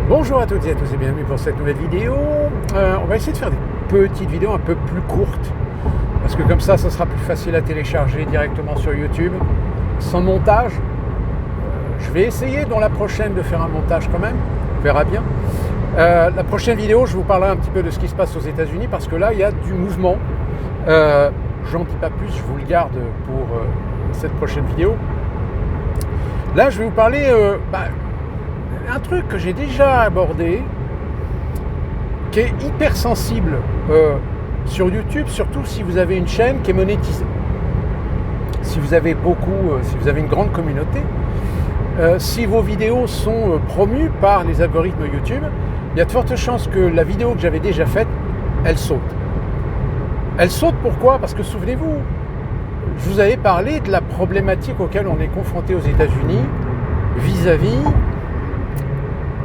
Bonjour à toutes et à tous et bienvenue pour cette nouvelle vidéo. On va essayer de faire des petites vidéos un peu plus courtes parce que comme ça sera plus facile à télécharger directement sur YouTube sans montage. Je vais essayer dans la prochaine de faire un montage quand même, on verra bien. La prochaine vidéo, je vous parlerai un petit peu de ce qui se passe aux États-Unis parce que là il y a du mouvement. J'en dis pas plus, je vous le garde pour cette prochaine vidéo. Là je vais vous parler un truc que j'ai déjà abordé, qui est hyper sensible sur YouTube, surtout si vous avez une chaîne qui est monétisée. Si vous avez si vous avez une grande communauté, si vos vidéos sont promues par les algorithmes YouTube, il y a de fortes chances que la vidéo que j'avais déjà faite, elle saute. Elle saute pourquoi ? Parce que souvenez-vous, je vous avais parlé de la problématique auquel on est confronté aux États-Unis vis-à-vis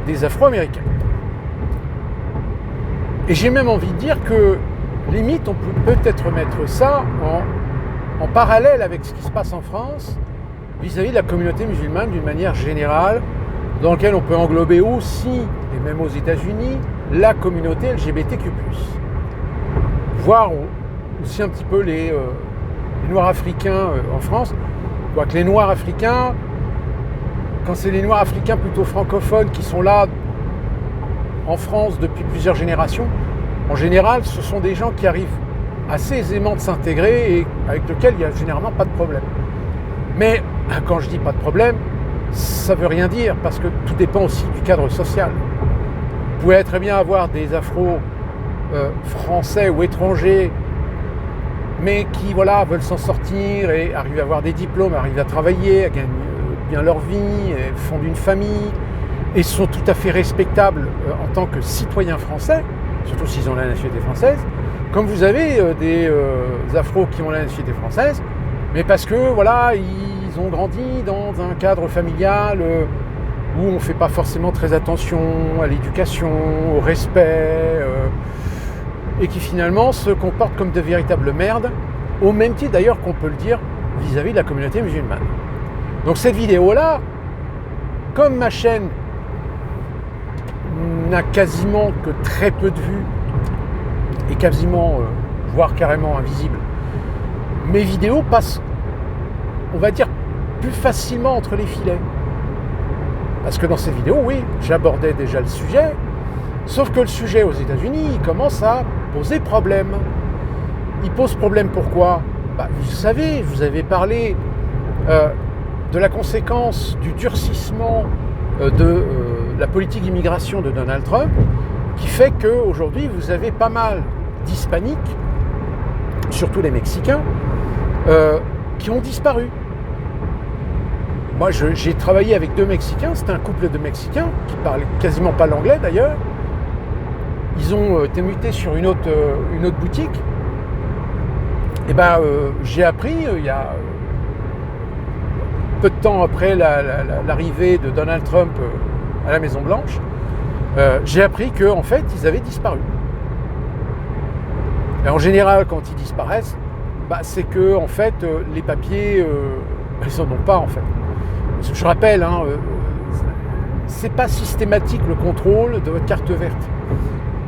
des Afro-Américains. Et j'ai même envie de dire que, limite, on peut peut-être mettre ça en parallèle avec ce qui se passe en France vis-à-vis de la communauté musulmane d'une manière générale, dans laquelle on peut englober aussi, et même aux États-Unis, la communauté LGBTQ+. Voire aussi un petit peu les Noirs africains en France, quoique les Noirs africains, quand c'est les Noirs africains plutôt francophones qui sont là en France depuis plusieurs générations, en général, ce sont des gens qui arrivent assez aisément de s'intégrer et avec lesquels il n'y a généralement pas de problème. Mais quand je dis pas de problème, ça ne veut rien dire parce que tout dépend aussi du cadre social. Vous pouvez très bien avoir des Afro-français ou étrangers, mais qui veulent s'en sortir et arrivent à avoir des diplômes, arrivent à travailler, à gagner bien leur vie, fondent une famille et sont tout à fait respectables en tant que citoyens français, surtout s'ils ont la nationalité française, comme vous avez des Afros qui ont la nationalité française, mais parce que ils ont grandi dans un cadre familial où on ne fait pas forcément très attention à l'éducation, au respect, et qui finalement se comportent comme de véritables merdes, au même titre d'ailleurs qu'on peut le dire vis-à-vis de la communauté musulmane. Donc cette vidéo-là, comme ma chaîne n'a quasiment que très peu de vues, et quasiment, voire carrément invisible, mes vidéos passent, on va dire, plus facilement entre les filets. Parce que dans cette vidéo, oui, j'abordais déjà le sujet, sauf que le sujet aux États-Unis, il commence à poser problème. Il pose problème pourquoi ? Vous savez, je vous avais parlé de la conséquence du durcissement de la politique d'immigration de Donald Trump, qui fait qu'aujourd'hui, vous avez pas mal d'hispaniques, surtout les Mexicains, qui ont disparu. Moi, j'ai travaillé avec 2 Mexicains, c'était un couple de Mexicains qui parlaient quasiment pas l'anglais d'ailleurs. Ils ont été mutés sur une autre boutique. Et j'ai appris, il y a peu de temps après l'arrivée de Donald Trump à la Maison-Blanche, j'ai appris qu'en fait, ils avaient disparu. Et en général, quand ils disparaissent, c'est que en fait, les papiers, ils n'en ont pas en fait. Je rappelle, c'est pas systématique le contrôle de votre carte verte.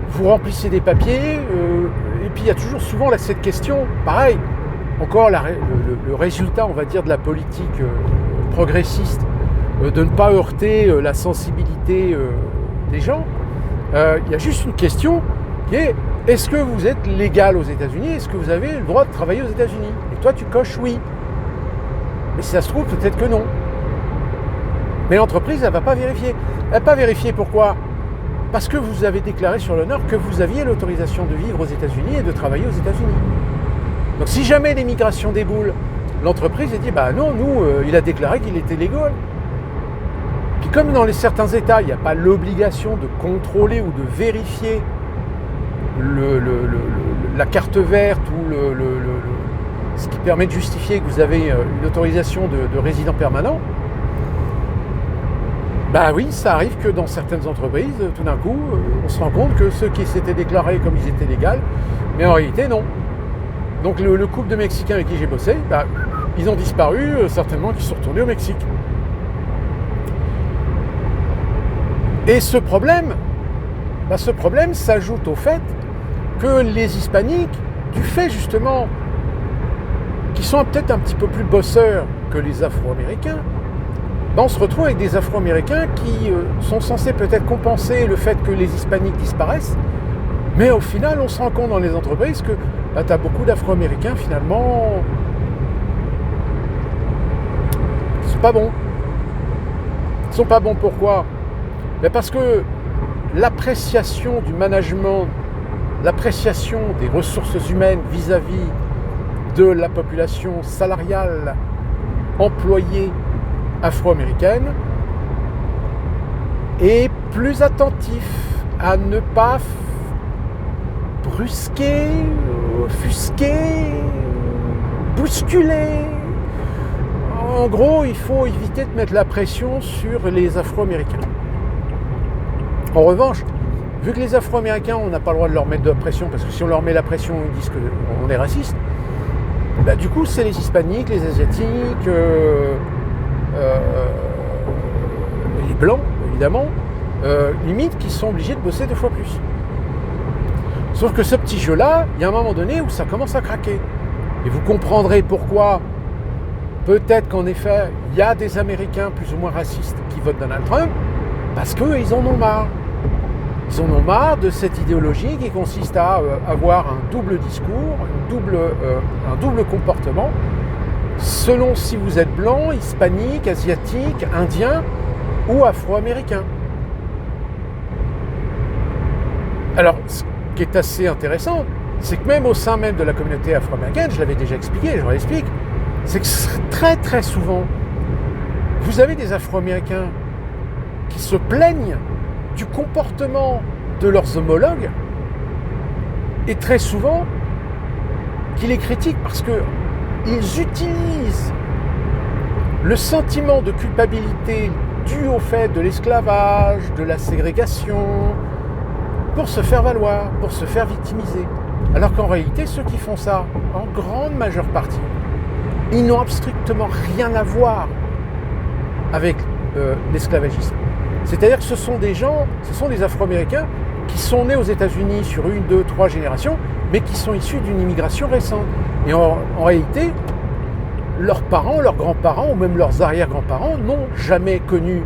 Vous remplissez des papiers, et puis il y a toujours souvent cette question, pareil, encore le résultat, on va dire, de la politique progressiste, de ne pas heurter la sensibilité des gens. Il y a juste une question qui est, est-ce que vous êtes légal aux États-Unis ? Est-ce que vous avez le droit de travailler aux États-Unis ? Et toi, tu coches oui. Mais si ça se trouve, peut-être que non. Mais l'entreprise, elle ne va pas vérifier. Elle ne va pas vérifier pourquoi ? Parce que vous avez déclaré sur l'honneur que vous aviez l'autorisation de vivre aux États-Unis et de travailler aux États-Unis. Donc si jamais l'immigration déboule, l'entreprise dit non, il a déclaré qu'il était légal. Puis comme dans certains États, il n'y a pas l'obligation de contrôler ou de vérifier la carte verte ou ce qui permet de justifier que vous avez une autorisation de résident permanent, oui, ça arrive que dans certaines entreprises, tout d'un coup, on se rend compte que ceux qui s'étaient déclarés comme ils étaient légaux, mais en réalité non. Donc le couple de Mexicains avec qui j'ai bossé, ils ont disparu, certainement qu'ils sont retournés au Mexique. Et ce problème s'ajoute au fait que les hispaniques, du fait justement qu'ils sont peut-être un petit peu plus bosseurs que les afro-américains, on se retrouve avec des afro-américains qui sont censés peut-être compenser le fait que les hispaniques disparaissent, mais au final on se rend compte dans les entreprises que tu as beaucoup d'afro-américains finalement qui sont pas bons. Ils sont pas bons pourquoi ? Parce que l'appréciation du management, l'appréciation des ressources humaines vis-à-vis de la population salariale employée afro-américaine est plus attentif à ne pas brusquer, offusquer, bousculer. En gros, il faut éviter de mettre la pression sur les afro-américains. En revanche, vu que les afro-américains, on n'a pas le droit de leur mettre de la pression, parce que si on leur met la pression, ils disent qu'on est raciste, du coup, c'est les hispaniques, les asiatiques, les blancs, évidemment, limite, qui sont obligés de bosser 2 fois plus. Sauf que ce petit jeu-là, il y a un moment donné où ça commence à craquer. Et vous comprendrez pourquoi, peut-être qu'en effet, il y a des Américains plus ou moins racistes qui votent Donald Trump, parce qu'ils en ont marre. Ils en ont marre de cette idéologie qui consiste à avoir un double discours, un double comportement, selon si vous êtes blanc, hispanique, asiatique, indien ou afro-américain. Alors, ce qui est assez intéressant, c'est que même au sein même de la communauté afro-américaine, je l'avais déjà expliqué, je vous l'explique, c'est que très très souvent, vous avez des afro-américains qui se plaignent du comportement de leurs homologues et très souvent qui les critiquent parce qu'ils utilisent le sentiment de culpabilité dû au fait de l'esclavage, de la ségrégation, pour se faire valoir, pour se faire victimiser. Alors qu'en réalité, ceux qui font ça, en grande majeure partie, ils n'ont strictement rien à voir avec l'esclavagisme. C'est-à-dire que ce sont des Afro-Américains qui sont nés aux États-Unis sur 1, 2, 3 générations, mais qui sont issus d'une immigration récente. Et en réalité, leurs parents, leurs grands-parents, ou même leurs arrière-grands-parents n'ont jamais connu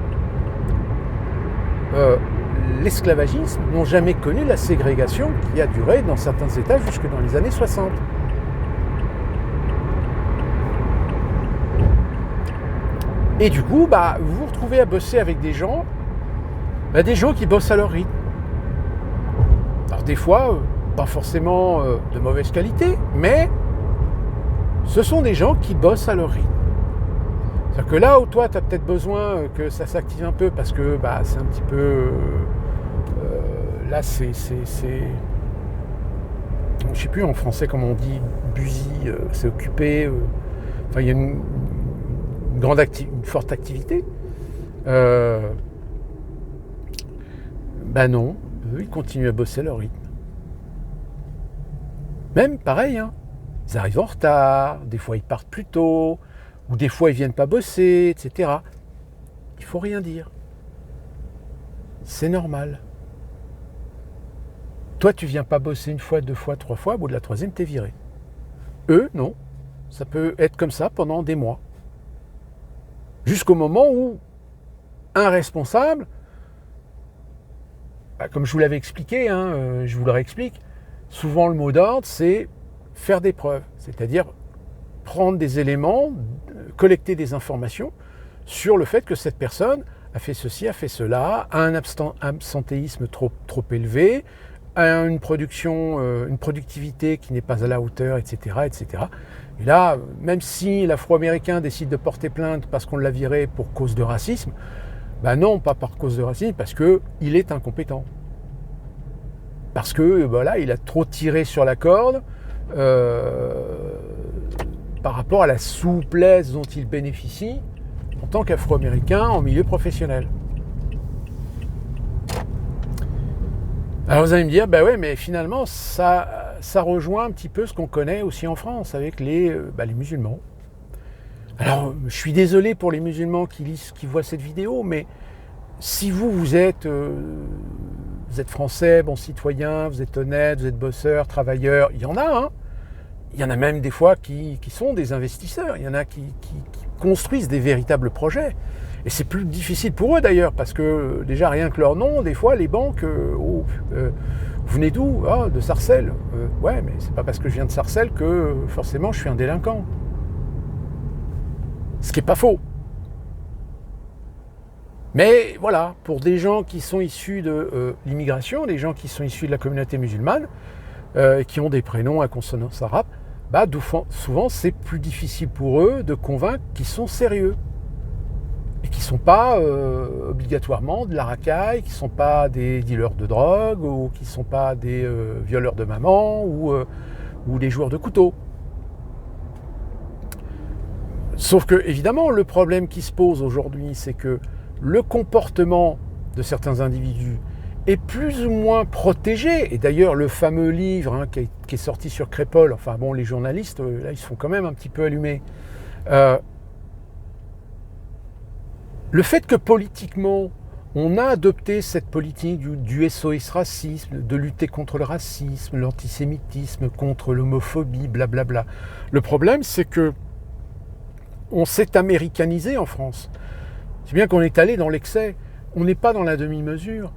l'esclavagisme, n'ont jamais connu la ségrégation qui a duré dans certains États jusque dans les années 60. Et du coup, vous vous retrouvez à bosser avec des gens qui bossent à leur rythme. Alors des fois, pas forcément de mauvaise qualité, mais ce sont des gens qui bossent à leur rythme. C'est-à-dire que là où toi, tu as peut-être besoin que ça s'active un peu parce que c'est un petit peu... là, c'est... Je ne sais plus en français comment on dit, busy, c'est occupé. Il y a une forte activité. Non, eux, ils continuent à bosser à leur rythme. Même pareil, ils arrivent en retard, des fois ils partent plus tôt, ou des fois ils viennent pas bosser, etc. Il faut rien dire. C'est normal. Toi, tu viens pas bosser 1 fois, 2 fois, 3 fois, au bout de la 3e, t'es viré. Eux, non. Ça peut être comme ça pendant des mois. Jusqu'au moment où un responsable, comme je vous l'avais expliqué, je vous le réexplique, souvent le mot d'ordre, c'est faire des preuves, c'est-à-dire prendre des éléments, collecter des informations sur le fait que cette personne a fait ceci, a fait cela, a un absentéisme trop élevé, a une productivité qui n'est pas à la hauteur, etc., etc. Et là, même si l'Afro-Américain décide de porter plainte parce qu'on l'a viré pour cause de racisme, non, pas par cause de racisme, parce qu'il est incompétent. Parce que il a trop tiré sur la corde par rapport à la souplesse dont il bénéficie en tant qu'Afro-Américain en milieu professionnel. Alors vous allez me dire, mais finalement, ça rejoint un petit peu ce qu'on connaît aussi en France avec les musulmans. Alors, je suis désolé pour les musulmans qui voient cette vidéo, mais si vous êtes français, bon citoyen, vous êtes honnête, vous êtes bosseur, travailleur, il y en a, hein. Il y en a même des fois qui sont des investisseurs, il y en a qui construisent des véritables projets. Et c'est plus difficile pour eux d'ailleurs, parce que déjà rien que leur nom, des fois les banques, vous venez d'où? Ah, de Sarcelles. Ouais, mais c'est pas parce que je viens de Sarcelles que forcément je suis un délinquant. Ce qui n'est pas faux. Mais voilà, pour des gens qui sont issus de l'immigration, des gens qui sont issus de la communauté musulmane, qui ont des prénoms à consonance arabe, bah, souvent c'est plus difficile pour eux de convaincre qu'ils sont sérieux. Et qui ne sont pas obligatoirement de la racaille, qui ne sont pas des dealers de drogue, ou qui ne sont pas des violeurs de maman, ou des joueurs de couteau. Sauf que, évidemment, le problème qui se pose aujourd'hui, c'est que le comportement de certains individus est plus ou moins protégé. Et d'ailleurs, le fameux livre qui est sorti sur Crépol, enfin bon, les journalistes, là, ils se font quand même un petit peu allumer. Le fait que politiquement, on a adopté cette politique du SOS racisme, de lutter contre le racisme, l'antisémitisme, contre l'homophobie, blablabla. Le problème, c'est que on s'est américanisé en France. C'est bien qu'on est allé dans l'excès. On n'est pas dans la demi-mesure.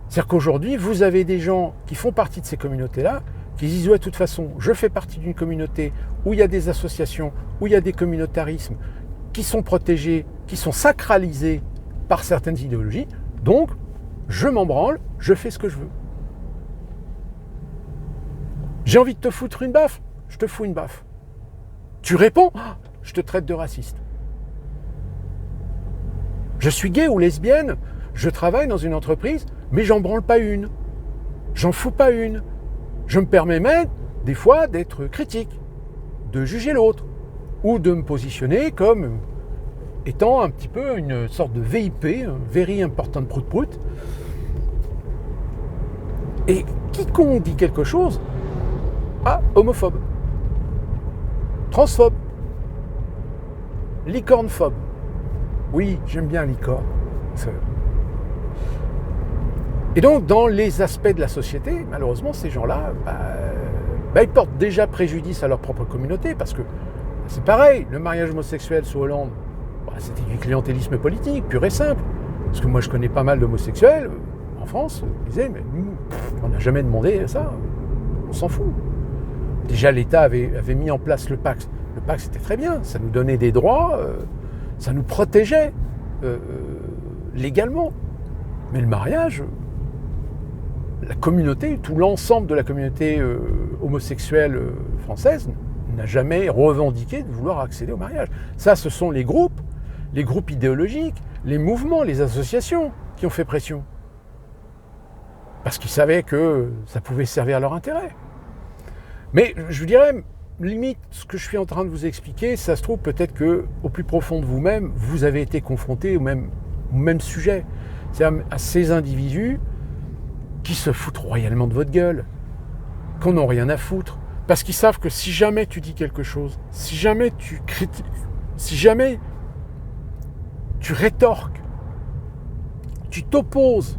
C'est-à-dire qu'aujourd'hui, vous avez des gens qui font partie de ces communautés-là, qui disent, ouais, de toute façon, je fais partie d'une communauté où il y a des associations, où il y a des communautarismes, qui sont protégés, qui sont sacralisés par certaines idéologies, donc je m'en branle, je fais ce que je veux. J'ai envie de te foutre une baffe, je te fous une baffe. Tu réponds, je te traite de raciste. Je suis gay ou lesbienne, je travaille dans une entreprise, mais j'en branle pas une. J'en fous pas une. Je me permets même, des fois, d'être critique, de juger l'autre, ou de me positionner comme étant un petit peu une sorte de VIP, un Very Important Prout-Prout. Et quiconque dit quelque chose, homophobe, transphobe, licornephobe. Oui, j'aime bien licorne. Et donc, dans les aspects de la société, malheureusement, ces gens-là, ils portent déjà préjudice à leur propre communauté, parce que c'est pareil, le mariage homosexuel sous Hollande, c'était du clientélisme politique, pur et simple. Parce que moi, je connais pas mal d'homosexuels en France, ils disaient, mais nous, on n'a jamais demandé ça, on s'en fout. Déjà, l'État avait mis en place le Pacs. Le Pacs, c'était très bien, ça nous donnait des droits, ça nous protégeait légalement. Mais le mariage, la communauté, tout l'ensemble de la communauté homosexuelle française n'a jamais revendiqué de vouloir accéder au mariage. Ça, ce sont les groupes idéologiques, les mouvements, les associations qui ont fait pression. Parce qu'ils savaient que ça pouvait servir à leur intérêt. Mais je vous dirais, limite, ce que je suis en train de vous expliquer, ça se trouve peut-être qu'au plus profond de vous-même, vous avez été confronté au même sujet. C'est-à-dire à ces individus qui se foutent royalement de votre gueule, qu'on n'a rien à foutre. Parce qu'ils savent que si jamais tu dis quelque chose, si jamais tu critiques, si jamais tu rétorques, tu t'opposes,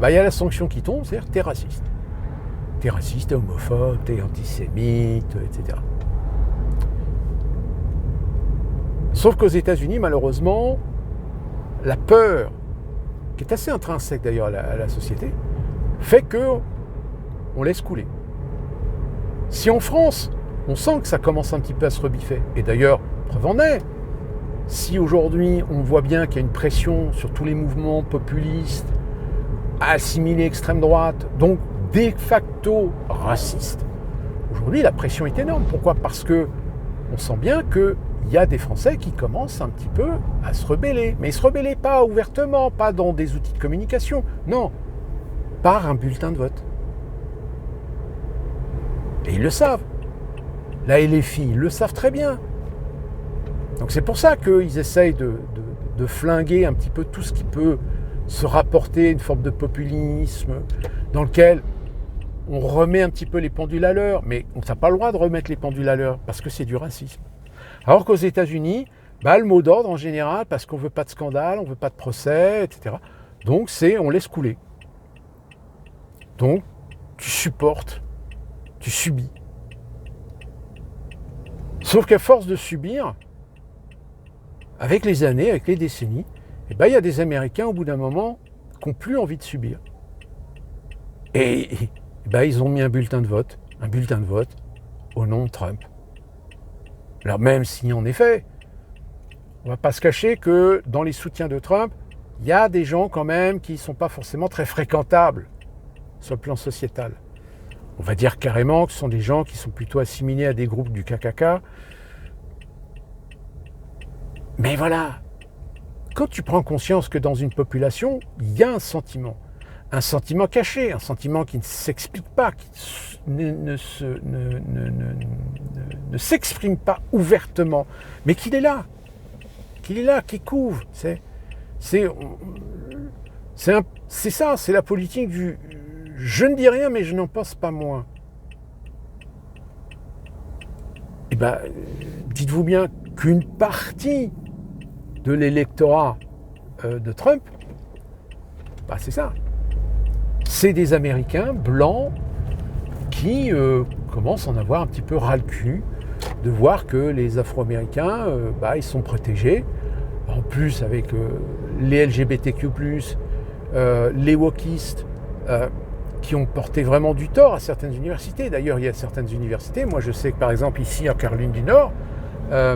il y a la sanction qui tombe, c'est-à-dire t'es raciste. T'es raciste, t'es homophobe, t'es antisémite, etc. Sauf qu'aux États-Unis, malheureusement, la peur, qui est assez intrinsèque d'ailleurs à la société, fait qu'on laisse couler. Si en France, on sent que ça commence un petit peu à se rebiffer, et d'ailleurs, preuve en est, si aujourd'hui on voit bien qu'il y a une pression sur tous les mouvements populistes, assimilés extrême droite, donc de facto racistes, aujourd'hui la pression est énorme. Pourquoi ? Parce que on sent bien qu'il y a des Français qui commencent un petit peu à se rebeller. Mais ils ne se rebellaient pas ouvertement, pas dans des outils de communication, non, par un bulletin de vote. Et ils le savent. La LFI, ils le savent très bien. Donc c'est pour ça qu'ils essayent de flinguer un petit peu tout ce qui peut se rapporter à une forme de populisme dans lequel on remet un petit peu les pendules à l'heure, mais on n'a pas le droit de remettre les pendules à l'heure parce que c'est du racisme. Alors qu'aux États-Unis, le mot d'ordre en général, parce qu'on ne veut pas de scandale, on ne veut pas de procès, etc. Donc on laisse couler. Donc tu supportes, tu subis. Sauf qu'à force de subir, avec les années, avec les décennies, il y a des Américains au bout d'un moment qui n'ont plus envie de subir. Et ils ont mis un bulletin de vote au nom de Trump. Alors même si en effet, on ne va pas se cacher que dans les soutiens de Trump, il y a des gens quand même qui ne sont pas forcément très fréquentables sur le plan sociétal. On va dire carrément que ce sont des gens qui sont plutôt assimilés à des groupes du KKK. Mais voilà, quand tu prends conscience que dans une population, il y a un sentiment caché, un sentiment qui ne s'explique pas, qui ne s'exprime pas ouvertement, mais qu'il est là, qui couve. C'est ça, c'est la politique du « je ne dis rien, mais je n'en pense pas moins ». Dites-vous bien qu'une partie de l'électorat de Trump, c'est ça. C'est des Américains blancs qui commencent à en avoir un petit peu ras le cul de voir que les Afro-Américains, ils sont protégés. En plus, avec les LGBTQ+, les wokistes, qui ont porté vraiment du tort à certaines universités. D'ailleurs, il y a certaines universités, moi je sais que par exemple ici en Caroline du Nord, je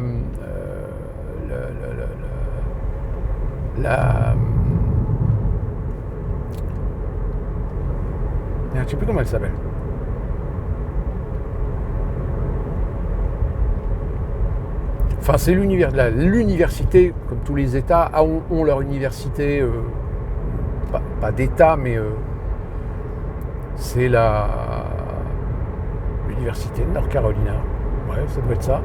ne sais plus comment elle s'appelle. Enfin, c'est l'université, comme tous les États, ont leur université, pas d'État, mais c'est l'université de North Carolina. Ouais, ça doit être ça.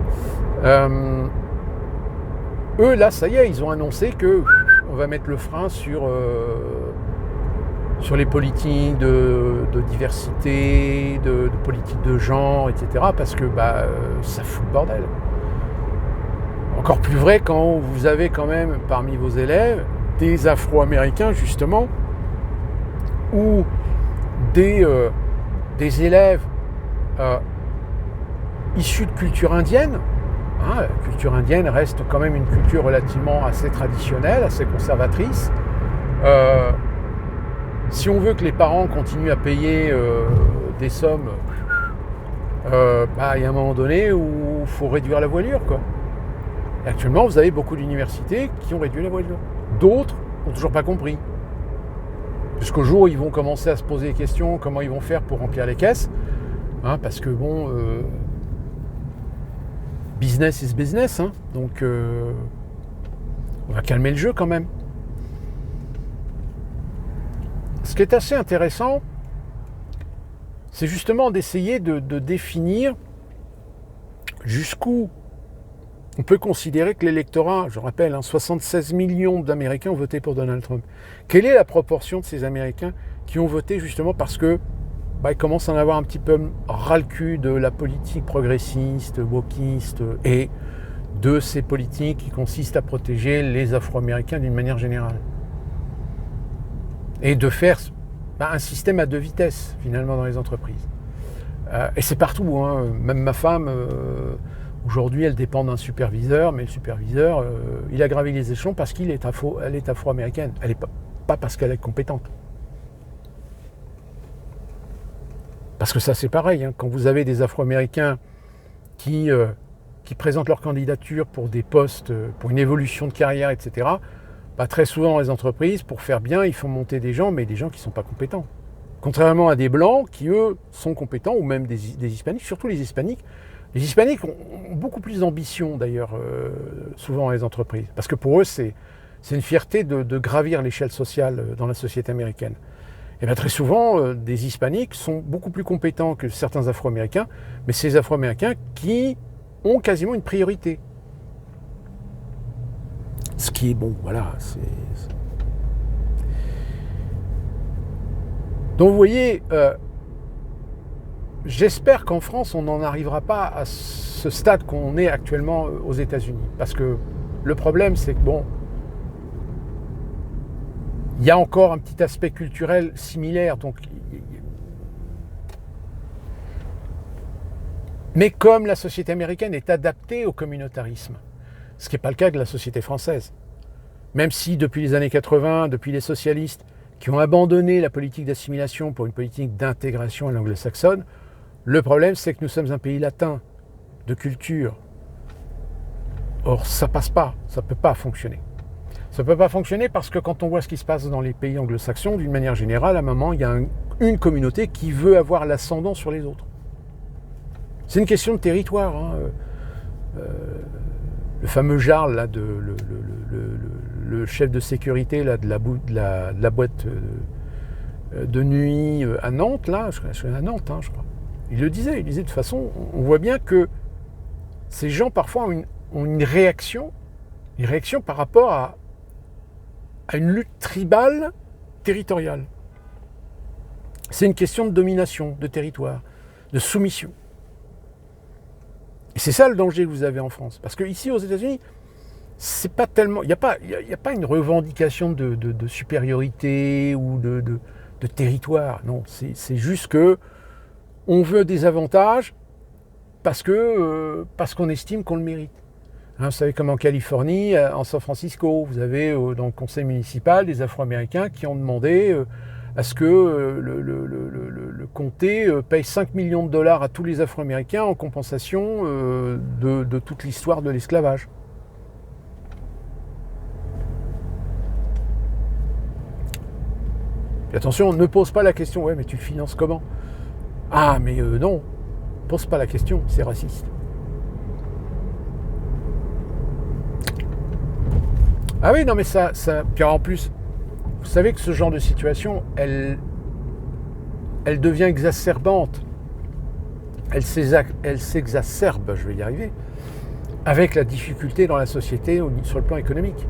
Eux, là, ça y est, ils ont annoncé qu'on va mettre le frein sur les politiques de diversité, de politique de genre, etc. Parce que ça fout le bordel. Encore plus vrai quand vous avez quand même parmi vos élèves des Afro-Américains, justement, ou des élèves issus de culture indienne. La culture indienne reste quand même une culture relativement assez traditionnelle, assez conservatrice. Si on veut que les parents continuent à payer des sommes, il y a un moment donné où il faut réduire la voilure, quoi. Et actuellement, vous avez beaucoup d'universités qui ont réduit la voilure. D'autres n'ont toujours pas compris. Jusqu'au jour où ils vont commencer à se poser des questions, comment ils vont faire pour remplir les caisses. Parce que business is business. Donc, on va calmer le jeu quand même. Ce qui est assez intéressant, c'est justement d'essayer de définir jusqu'où on peut considérer que l'électorat, je rappelle, 76 millions d'Américains ont voté pour Donald Trump. Quelle est la proportion de ces Américains qui ont voté justement parce que ils commencent à en avoir un petit peu ras le cul de la politique progressiste, wokiste et de ces politiques qui consistent à protéger les Afro-Américains d'une manière générale. Et de faire un système à deux vitesses, finalement, dans les entreprises. Et c'est partout. Même ma femme, aujourd'hui, elle dépend d'un superviseur, mais le superviseur, il a gravi les échelons parce qu'elle est afro-américaine. Elle n'est pas parce qu'elle est compétente. Parce que ça, c'est pareil. Quand vous avez des Afro-Américains qui présentent leur candidature pour des postes, pour une évolution de carrière, etc., très souvent dans les entreprises, pour faire bien, ils font monter des gens, mais des gens qui ne sont pas compétents. Contrairement à des Blancs qui, eux, sont compétents, ou même des Hispaniques, surtout les Hispaniques. Les Hispaniques ont beaucoup plus d'ambition, d'ailleurs, souvent dans les entreprises. Parce que pour eux, c'est une fierté de gravir l'échelle sociale dans la société américaine. Et très souvent, des Hispaniques sont beaucoup plus compétents que certains Afro-Américains, mais ces Afro-Américains qui ont quasiment une priorité. Ce qui est bon, voilà. Donc vous voyez, j'espère qu'en France, on n'en arrivera pas à ce stade qu'on est actuellement aux États-Unis. Parce que Le problème, c'est que bon, il y a encore un petit aspect culturel similaire. Donc, mais comme la société américaine est adaptée au communautarisme, ce qui n'est pas le cas de la société française. Même si depuis les années 80, depuis les socialistes qui ont abandonné la politique d'assimilation pour une politique d'intégration à l'anglo-saxonne, le problème c'est que nous sommes un pays latin, de culture. Or ça passe pas, ça ne peut pas fonctionner. Ça ne peut pas fonctionner parce que quand on voit ce qui se passe dans les pays anglo-saxons, d'une manière générale, à un moment, il y a une communauté qui veut avoir l'ascendant sur les autres. C'est une question de territoire. Hein. Le fameux Jarl, là, le chef de sécurité là, de la boîte de nuit à Nantes, là, je suis à Nantes, hein, je crois. Il le disait de toute façon, on voit bien que ces gens parfois ont une réaction par rapport à une lutte tribale territoriale. C'est une question de domination, de territoire, de soumission. Et c'est ça le danger que vous avez en France. Parce qu'ici, aux États-Unis, c'est pas tellement. Il n'y a pas une revendication de supériorité ou de territoire. Non, c'est juste que on veut des avantages parce qu'on estime qu'on le mérite. Hein, vous savez, comme en Californie, en San Francisco, vous avez dans le conseil municipal des Afro-Américains qui ont demandé à ce que le comté paye 5 millions de dollars à tous les Afro-Américains en compensation de toute l'histoire de l'esclavage. Et attention, ne pose pas la question, ouais, mais tu le finances comment? Ah, mais non, pose pas la question, c'est raciste. Ah oui, non, mais ça. Puis en plus, vous savez que ce genre de situation, elle devient exacerbante. Elle s'exacerbe, je vais y arriver, avec la difficulté dans la société sur le plan économique.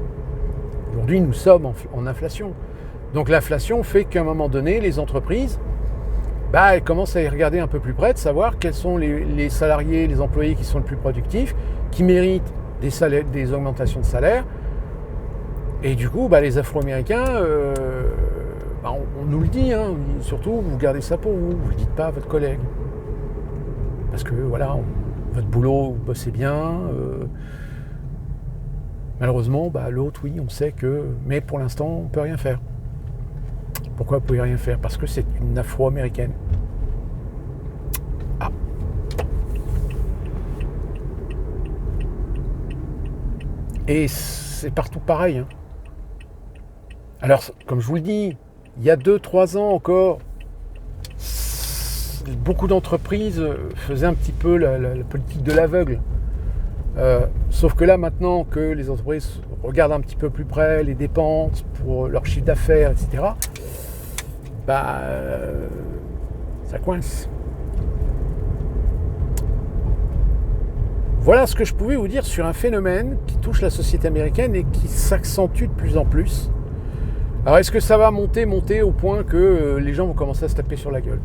Aujourd'hui, nous sommes en inflation. Donc l'inflation fait qu'à un moment donné, les entreprises, elles commencent à y regarder un peu plus près, de savoir quels sont les salariés, les employés qui sont le plus productifs, qui méritent des augmentations de salaire. Et du coup, les Afro-Américains, on nous le dit, hein, surtout, vous gardez ça pour vous, vous ne le dites pas à votre collègue. Parce que, voilà, votre boulot, vous bossez bien. Malheureusement, l'autre, oui, on sait que... Mais pour l'instant, on ne peut rien faire. Pourquoi vous ne pouvez rien faire? Parce que c'est une Afro-Américaine. Ah. Et c'est partout pareil, hein. Alors, comme je vous le dis, il y a 2-3 ans encore, beaucoup d'entreprises faisaient un petit peu la politique de l'aveugle. Sauf que là, maintenant que les entreprises regardent un petit peu plus près les dépenses pour leur chiffre d'affaires, etc., ça coince. Voilà ce que je pouvais vous dire sur un phénomène qui touche la société américaine et qui s'accentue de plus en plus. Alors, est-ce que ça va monter au point que les gens vont commencer à se taper sur la gueule?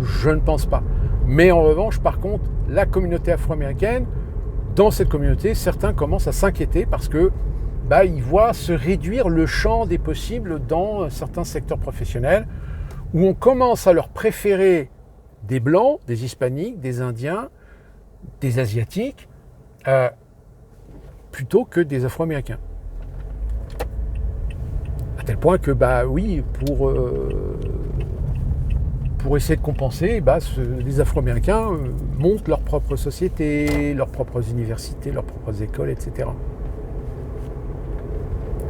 Je ne pense pas. Mais en revanche, par contre, la communauté afro-américaine, dans cette communauté, certains commencent à s'inquiéter parce que ils voient se réduire le champ des possibles dans certains secteurs professionnels où on commence à leur préférer des Blancs, des Hispaniques, des Indiens, des Asiatiques, plutôt que des Afro-Américains. À tel point que, oui, pour essayer de compenser, les Afro-Américains montent leur propre société, leurs propres universités, leurs propres écoles, etc.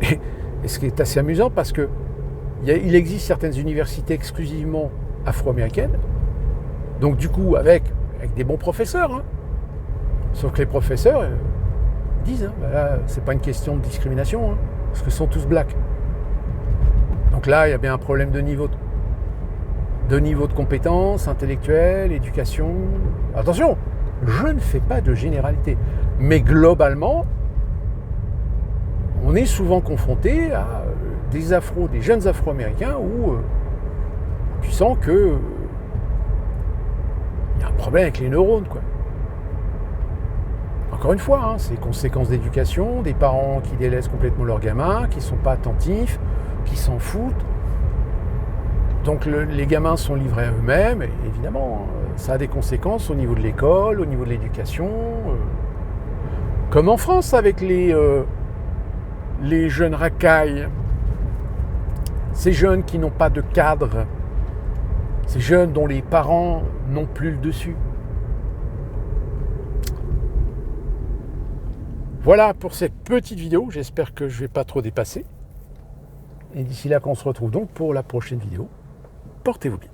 Et ce qui est assez amusant, parce que il existe certaines universités exclusivement afro-américaines, donc du coup avec des bons professeurs, hein. Sauf que les professeurs disent, là, c'est pas une question de discrimination, hein, parce que ce sont tous blacks. Donc là, il y a bien un problème de niveau de compétences intellectuelles, éducation. Attention, je ne fais pas de généralité. Mais globalement, on est souvent confronté à des jeunes Afro-Américains où tu sens que il y a un problème avec les neurones, quoi. encore une fois, hein, c'est conséquence d'éducation, des parents qui délaissent complètement leurs gamins, qui ne sont pas attentifs, qui s'en foutent. Donc les gamins sont livrés à eux-mêmes, et évidemment, ça a des conséquences au niveau de l'école, au niveau de l'éducation, comme en France avec les jeunes racailles, ces jeunes qui n'ont pas de cadre, ces jeunes dont les parents n'ont plus le dessus. Voilà pour cette petite vidéo, j'espère que je ne vais pas trop dépasser. Et d'ici là qu'on se retrouve donc pour la prochaine vidéo. Portez-vous bien.